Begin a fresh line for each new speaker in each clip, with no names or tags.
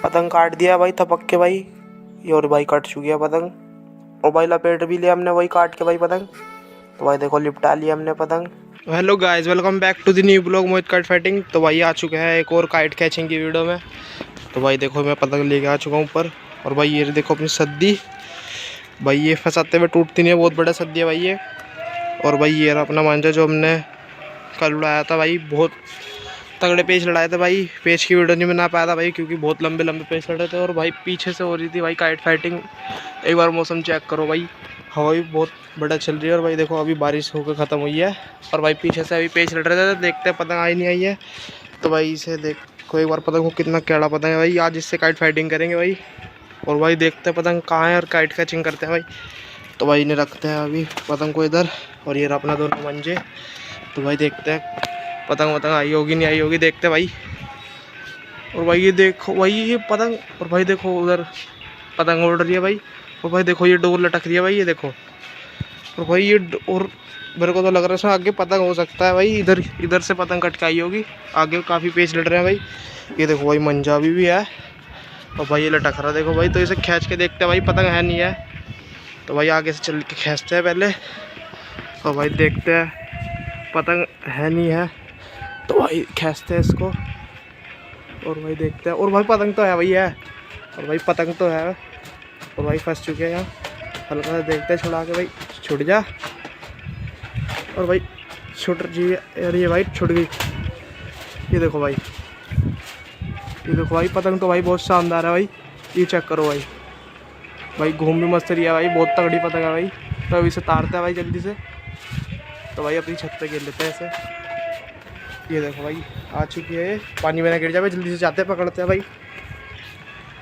पतंग काट दिया भाई थपक के भाई। ये और भाई कट चुकी है पतंग। और भाई लपेट भी लिया हमने वही काट के भाई पतंग। तो भाई देखो लिपटा लिया हमने पतंग। Hello guys, welcome back to the new blog Mohit kite fighting. तो भाई आ चुके हैं एक और काइट कैचिंग की वीडियो में। तो भाई देखो मैं पतंग लेके आ चुका हूँ ऊपर। और भाई ये देखो अपनी सद्दी। भाई ये फंसाते हुए टूटती नहीं है, बहुत बड़ा सद्दी है भाई ये। और भाई ये रहा अपना मांझा जो हमने कल उड़ाया था भाई। बहुत तगड़े पेच लड़ाए थे भाई। पेच की वीडियो नहीं बना पाया था भाई क्योंकि बहुत लंबे लंबे पेच लड़े थे। और भाई पीछे से हो रही थी भाई काइट फाइटिंग। एक बार मौसम चेक करो भाई, हवा भी बहुत बड़ा चल रही है। और भाई देखो अभी बारिश होकर ख़त्म हुई है। और भाई पीछे से अभी पेच लड़ रहे थे, देखते हैं पतंग आई नहीं आई है। तो भाई इसे देखो एक बार पतंग को, कितना कैड़ा पतंग है भाई। आज इससे काइट फाइटिंग करेंगे भाई। और भाई देखते हैं पतंग कहाँ है और काइट कैचिंग करते हैं भाई। तो भाई इन्हें रखते हैं अभी पतंग को इधर। और ये अपना दोनों मंजे। तो भाई देखते हैं पतंग वतंग आई होगी नहीं आई होगी, देखते भाई। और भाई ये देखो भाई ये पतंग। और भाई देखो उधर पतंग उड़ रही है भाई। और भाई देखो ये डोर लटक रही है भाई, ये देखो। और भाई ये और मेरे को तो लग रहा है इसमें आगे पतंग हो सकता है भाई। इधर इधर से पतंग कट के आई होगी। आगे काफ़ी पेच लड़ रहे हैं भाई। ये देखो भाई मंजा भी है। और भाई ये लटक रहा देखो भाई। तो इसे खींच के देखते हैं भाई पतंग है नहीं है। तो भाई आगे से चल के खींचते हैं पहले। और भाई देखते हैं पतंग है नहीं है। तो भाई खींचते हैं इसको। और भाई देखते हैं। और भाई पतंग तो है भाई है। और भाई पतंग तो है। और भाई फंस चुके हैं यहाँ। हल्का सा देखते हैं छुड़ा के भाई, छुट जा। और भाई छुट जी यार, ये भाई छुट गई। ये देखो भाई, ये देखो भाई पतंग तो भाई बहुत शानदार है भाई। ये चेक करो भाई। भाई घूम भी मस्त रही है भाई, बहुत तगड़ी पतंग है भाई। तो अभी इसे तारते हैं भाई जल्दी से। तो भाई अपनी छत पे गिर लेते हैं इसे। ये देखो भाई आ चुकी है। पानी में ना गिर जाए, जल्दी से जाते हैं पकड़ते हैं भाई।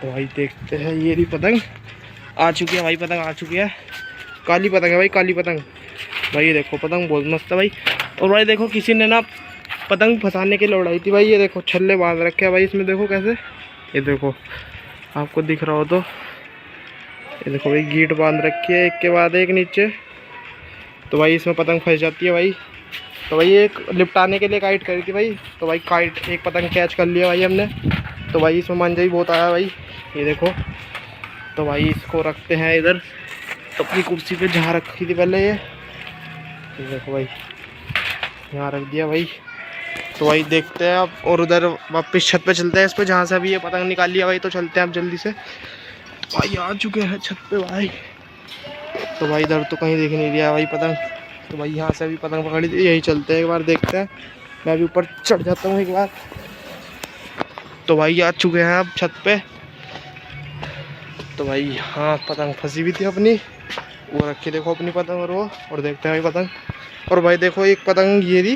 तो भाई देखते हैं ये रही पतंग आ चुकी है भाई। पतंग आ चुकी है, काली पतंग है भाई, काली पतंग भाई। ये देखो पतंग बहुत मस्त है भाई। और भाई देखो किसी ने ना पतंग फंसाने के लिए उड़ाई थी भाई। ये देखो छल्ले बांध रखे हैं भाई इसमें, देखो कैसे। ये देखो आपको दिख रहा हो तो, ये देखो भाई गीट बांध रखी है एक के बाद एक नीचे। तो भाई इसमें पतंग फंस जाती है भाई। तो भाई एक लिपटाने के लिए काइट करी थी भाई। तो भाई काइट एक पतंग कैच कर लिया भाई हमने। तो भाई इसमें मंजा भी बहुत आया भाई, ये देखो। तो भाई इसको रखते हैं इधर अपनी कुर्सी पे जहाँ रखी थी पहले। ये देखो भाई यहाँ रख दिया भाई। तो भाई देखते हैं अब। और उधर वापस छत पे चलते हैं इस पे, जहाँ से अभी ये पतंग निकाल लिया भाई। तो चलते हैं अब जल्दी से। तो भाई आ चुके हैं छत पे भाई। तो भाई इधर तो कहीं दिख नहीं दिया भाई पतंग। तो भाई यहाँ से अभी पतंग पकड़ी थी, यही चलते हैं एक बार देखते हैं। मैं अभी ऊपर चढ़ जाता हूँ एक बार। तो भाई आ चुके हैं अब छत पे। तो भाई हाँ पतंग फंसी हुई थी अपनी, वो रखी देखो अपनी पतंग। और वो और देखते हैं भाई पतंग। और भाई देखो एक पतंग ये थी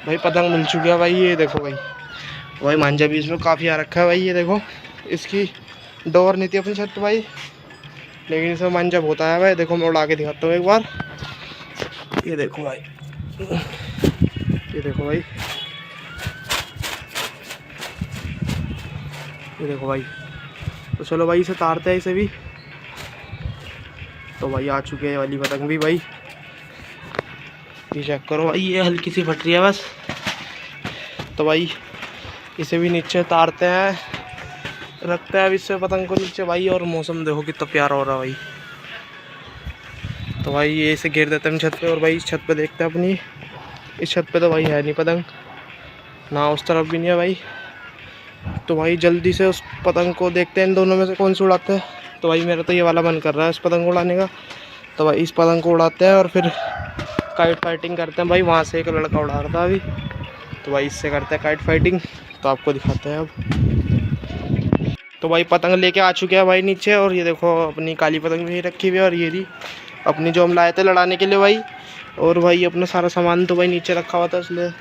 भाई, पतंग मिल चुकी है भाई। ये देखो भाई, भाई मांझा भी इसमें काफ़ी आ रखा है भाई। ये देखो इसकी डोर नहीं थी अपनी छत पे भाई, लेकिन इसमें मांझा बहुत आया भाई। देखो मैं उड़ा के दिखाता हूँ एक बार। ये देखो भाई, ये देखो भाई, ये देखो भाई। तो चलो भाई इसे तारते हैं इसे भी। तो भाई आ चुके हैं वाली पतंग भी भाई। ये चेक करो भाई, ये हल्की सी फट रही है बस। तो भाई इसे भी नीचे तारते हैं, रखते हैं अब इससे पतंग को नीचे भाई। और मौसम देखो कितना प्यारा हो रहा है भाई। तो भाई ये इसे घेर देते हैं हम छत पे। और भाई इस छत पे देखते हैं अपनी, इस छत पे तो भाई है नहीं पतंग ना, उस तरफ भी नहीं है भाई। तो भाई जल्दी से उस पतंग को देखते हैं इन दोनों में से कौन सी उड़ाते हैं। तो भाई मेरा तो ये वाला मन कर रहा है इस पतंग को उड़ाने का। तो भाई इस पतंग को उड़ाते हैं और फिर काइट फाइटिंग करते हैं भाई। वहाँ से एक लड़का उड़ा रहा था अभी, तो भाई इससे करते हैं काइट फाइटिंग। तो आपको दिखाते हैं अब। तो भाई पतंग लेके आ चुके हैं भाई नीचे। और ये देखो अपनी काली पतंग भी रखी हुई है। और ये रही अपनी जो हम लाए थे लड़ाने के लिए भाई। और भाई अपना सारा सामान तो भाई नीचे रखा हुआ था, इसलिए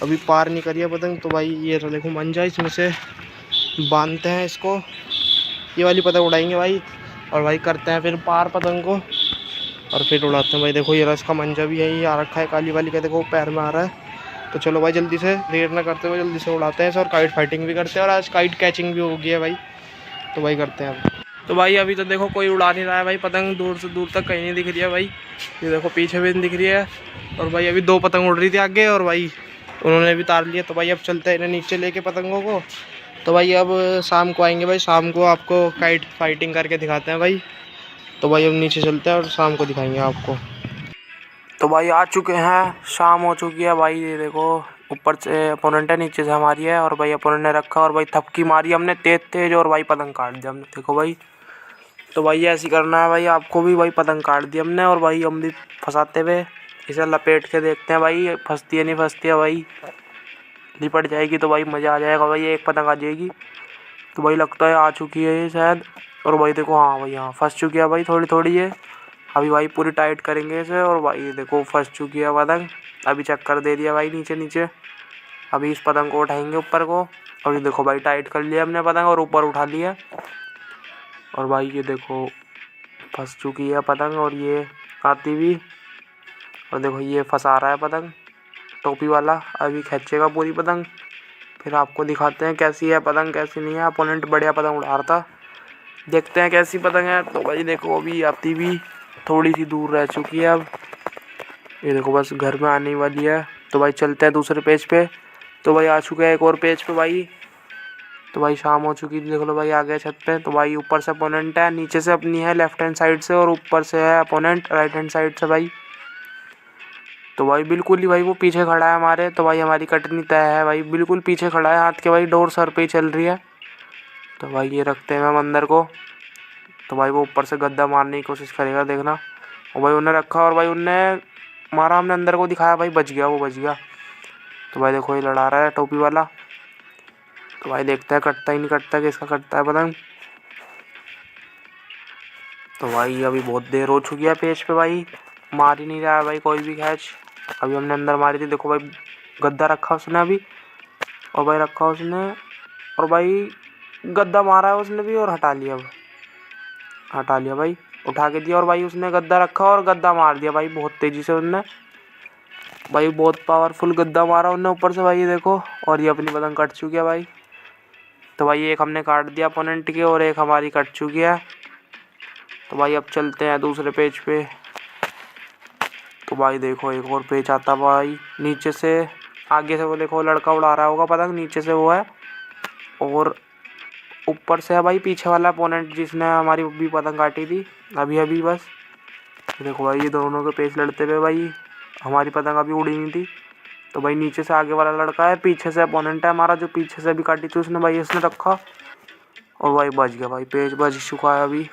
अभी पार नहीं करी है पतंग। तो भाई ये देखो मंजा, इसमें से बांधते हैं इसको। ये वाली पतंग उड़ाएंगे भाई। और भाई करते हैं फिर पार पतंग को और फिर उड़ाते हैं भाई। देखो ये रस का मंजा भी यही आ रखा है काली वाली का, देखो पैर में आ रहा है। तो चलो भाई जल्दी से देर ना करते हुए जल्दी से उड़ाते हैं और काइट फाइटिंग भी करते हैं। और आज काइट कैचिंग भी हो गई है भाई। तो भाई करते हैं अब। तो भाई अभी तो देखो कोई उड़ा नहीं रहा है भाई पतंग, दूर से दूर तक कहीं नहीं दिख रही है भाई। ये देखो पीछे भी नहीं दिख रही है। और भाई अभी दो पतंग उड़ रही थी आगे, और भाई उन्होंने भी तार लिया। तो भाई अब चलते हैं इन्हें नीचे लेके पतंगों को, तो भाई अब शाम को आएंगे भाई, शाम को आपको काइट फाइटिंग करके दिखाते हैं भाई। तो भाई अब नीचे चलते हैं और शाम को दिखाएंगे आपको। तो भाई आ चुके हैं, शाम हो चुकी है भाई। ये देखो ऊपर से अपोनेंट है, नीचे से हमारी है। और भाई अपोनेंट ने रखा और भाई थपकी मारी हमने तेज तेज और भाई पतंग काट दिया हमने, देखो भाई। तो भाई ऐसे ही करना है भाई आपको भी भाई, पतंग काट दी हमने और भाई हम भी फंसाते हुए इसे लपेट के देखते हैं भाई फंसती है नहीं फंसती है भाई। लिपट जाएगी तो भाई मज़ा आ जाएगा भाई, एक पतंग आ जाएगी। तो भाई लगता है आ चुकी है ये शायद। और भाई देखो हाँ भाई हाँ फंस चुकी है भाई थोड़ी थोड़ी ये। अभी भाई पूरी टाइट करेंगे इसे और भाई ये देखो फंस चुकी है पतंग। अभी चक्कर दे दिया भाई नीचे नीचे। अभी इस पतंग को उठाएंगे ऊपर को। और ये देखो भाई टाइट कर लिया हमने पतंग और ऊपर उठा लिया। और भाई ये देखो फंस चुकी है पतंग और ये आती भी। और देखो ये फंसा रहा है पतंग टोपी वाला, अभी खींचेगा पूरी पतंग। फिर आपको दिखाते हैं कैसी है पतंग कैसी नहीं है। अपोनेंट बढ़िया पतंग उड़ा रहा था, देखते हैं कैसी पतंग है। तो भाई देखो अभी आती भी थोड़ी सी दूर रह चुकी है अब। ये देखो बस घर में आने वाली है। तो भाई चलते हैं दूसरे पेज पे। तो भाई आ चुका है एक और पेज पे भाई। तो भाई शाम हो चुकी थी, देख लो भाई आ गया छत पे। तो भाई ऊपर से अपोनेंट है, नीचे से अपनी है लेफ्ट हैंड साइड से, और ऊपर से है अपोनेंट राइट हैंड साइड से भाई। तो भाई बिल्कुल ही भाई वो पीछे खड़ा है हमारे। तो भाई हमारी कटनी तय है भाई, बिल्कुल पीछे खड़ा है हाथ के भाई, डोर सर पे ही चल रही है। तो भाई ये रखते हैं हम अंदर को। तो भाई वो ऊपर से गद्दा मारने की कोशिश करेगा देखना। और भाई उन्हें रखा और भाई उनने मारा, हमने अंदर को दिखाया भाई, बच गया वो, बच गया। तो भाई देखो ये लड़ा रहा है टोपी वाला। तो भाई देखते हैं कटता ही नहीं कटता, किसका कटता है पतंग। तो भाई अभी बहुत देर हो चुकी है पेज पे भाई, मार ही नहीं रहा है भाई कोई भी कैच। अभी हमने अंदर मारी थी, देखो भाई गद्दा रखा उसने अभी। और भाई रखा उसने और भाई गद्दा मारा है उसने भी और हटा लिया। अब हटा लिया भाई, उठा के दिया। और भाई उसने गद्दा रखा और गद्दा मार दिया भाई बहुत तेज़ी से उसने। भाई बहुत पावरफुल गद्दा मारा उन्होंने ऊपर से भाई, ये देखो। और ये अपनी पतंग कट चुकी है भाई। तो भाई एक हमने काट दिया अपोनेंट की और एक हमारी कट चुकी है। तो भाई अब चलते हैं दूसरे पेज पे। तो भाई देखो एक और पेज आता भाई नीचे से। आगे से वो देखो लड़का उड़ा रहा होगा पतंग, नीचे से वो है। और ऊपर से है भाई पीछे वाला अपोनेंट जिसने हमारी भी पतंग काटी थी अभी अभी बस। देखो भाई ये दोनों के पेच लड़ते हुए भाई, हमारी पतंग अभी उड़ी नहीं थी। तो भाई नीचे से आगे वाला लड़का है, पीछे से अपोनेंट है हमारा जो पीछे से भी काटी थी उसने भाई, इसने रखा और भाई बच गया भाई, पेज बच चुका है अभी।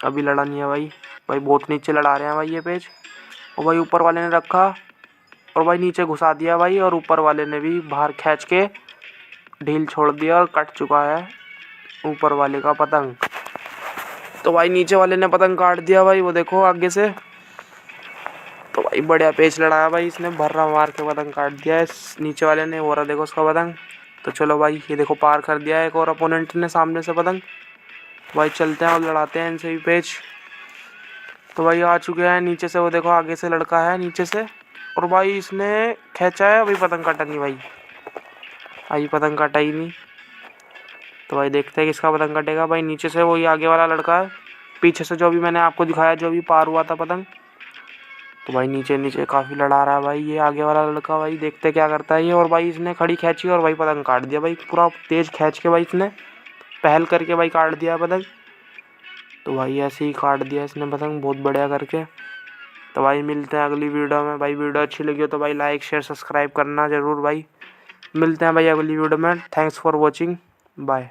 अभी लड़ा नहीं है भाई, भाई बहुत नीचे लड़ा रहे हैं भाई ये पेज। और भाई ऊपर वाले ने रखा और भाई नीचे घुसा दिया भाई, और ऊपर वाले ने भी बाहर खींच के ढील छोड़ दिया और कट चुका है ऊपर वाले का पतंग। तो भाई नीचे वाले ने पतंग काट दिया भाई, वो देखो आगे से। तो भाई बढ़िया पेच लड़ाया भाई इसने, भर्रा मार के पतंग काट दिया है इस नीचे वाले ने। हो रहा देखो उसका पतंग। तो चलो भाई ये देखो पार कर दिया है एक और अपोनेंट ने सामने से पतंग। भाई चलते हैं और लड़ाते हैं इनसे भी पेच। तो भाई आ चुके हैं नीचे से, वो देखो आगे से लड़का है नीचे से। और भाई इसने खींचा है, अभी पतंग काटा नहीं भाई, अभी पतंग काटा ही नहीं। तो भाई देखते हैं किसका पतंग कटेगा। भाई नीचे से वही आगे वाला लड़का है, पीछे से जो भी मैंने आपको दिखाया जो भी पार हुआ था पतंग। तो भाई नीचे नीचे काफ़ी लड़ा रहा है भाई ये आगे वाला लड़का भाई, देखते क्या करता है ये। और भाई इसने खड़ी खींची और भाई पतंग काट दिया भाई, पूरा तेज़ खींच के भाई इसने पहल करके भाई काट दिया पतंग। तो भाई ऐसे ही काट दिया इसने पतंग बहुत बढ़िया करके। तो भाई मिलते हैं अगली वीडियो में भाई, वीडियो अच्छी लगी हो तो भाई लाइक शेयर सब्सक्राइब करना ज़रूर भाई। मिलते हैं भाई अगली वीडियो में, थैंक्स फॉर वॉचिंग, बाय।